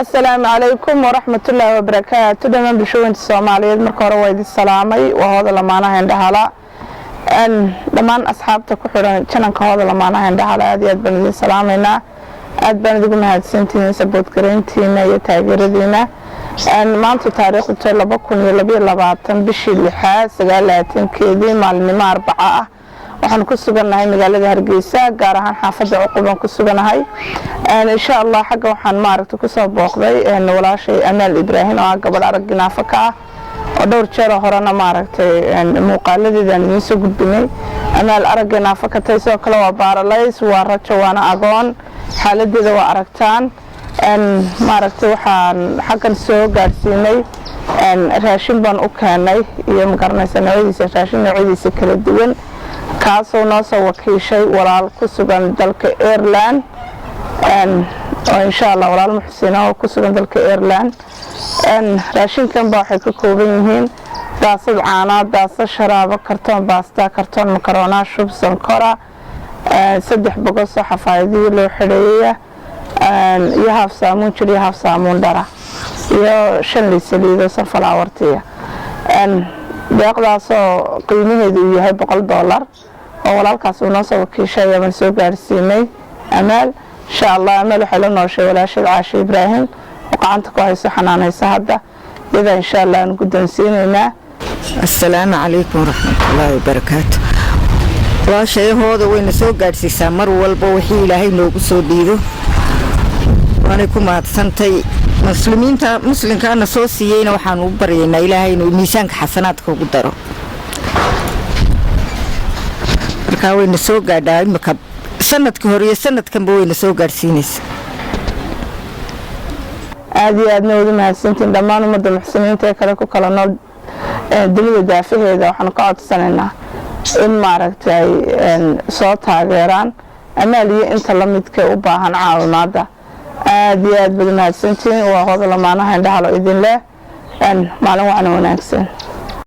السلام عليكم ورحمة الله وبركاته. دمان بشوين الصوماليات مركورة ويدي السلامي وهذا لما أنا عندها لا أن دمان أصحابتك وحران كنا كهذا لما أنا عندها لا هذه أدبنا السلامينا أدبنا هاد سنتين سبوت كرنتين يتاجردينا أن ما أنت تاريخ التلا بكون يلبي لبعضن بشي اللحاس قالتين كذي معلمة 4 waxaan ku suganahay magaalada Hargeysa gaar ahaan xaafadda Cuquban ku suganahay insha Allah xagga waxaan maaragtay ku soo booqday walaashay Amal Ibrahim oo gabadh arag naafaka ah oo dhowr jeer horena maaragtay muuqaaladeedan idin soo gudbinay Amal arag naafaka taasoo kale waa baaralays waa rajo waana agoon xaaladeeda waa aragtaan maaragtay waxaan xaggan soo gaarsiinay raashin baan u keenay iyo magaranaysa noocyadiisa raashin noocyadiisa kala duwan kaasoo noo soo wakiishay walaal ku sugan dalka Ireland oo insha Allah walaal muxsina oo ku sugan dalka Ireland raashinkan baa waxay ka kooban yihiin daasad caano daasad sharaabo kartoon baasta kartoon makarona shub sankora 3 bogos oo xafaayadii loo xidheeyay iyo haaf saamuun jiri haaf saamuun dara iyo 5 saliido sunflower-tiya deeqdaasoo qiimaheedu yahay $100 oo walaalkaas uu noo soo wakiishay ama soo gaarsiinay Amal insha Allah Amal waxa la nooshay walaashay Caashi Ibrahim oo gacanta ku hayso xanaanaysa hadda iyada insha Allah aan guddoonsiinayna Assalaamu calaykum waraxmatullaahi wabarakaatuh walaashay hooda wayna soo gaarsiisaa mar walba wixii Ilaahay noogu soo dhiido waana ku maadsantay muslimkaana soo siiyeyna waxaan u baryaynaa Ilaahay inuu miisaanka xasanaadka ugu daro markaa wayna soo gaadhaa imika sanadkii hore iyo sanadkanba wayna soo gaarsiinaysa aad iyo aadna wada mahadsantiin dhammaan ummadda muxsiniinta ee kale ku kala nool dunida daafaheeda waxaan ka codsanaynaa in maaragtay soo taageeraan Amal iyo inta la midka u baahan caawimaada aad iyo aad baad mahadsantiin waa hooda lamaanaha indhaha idin leh maalin wanaagsan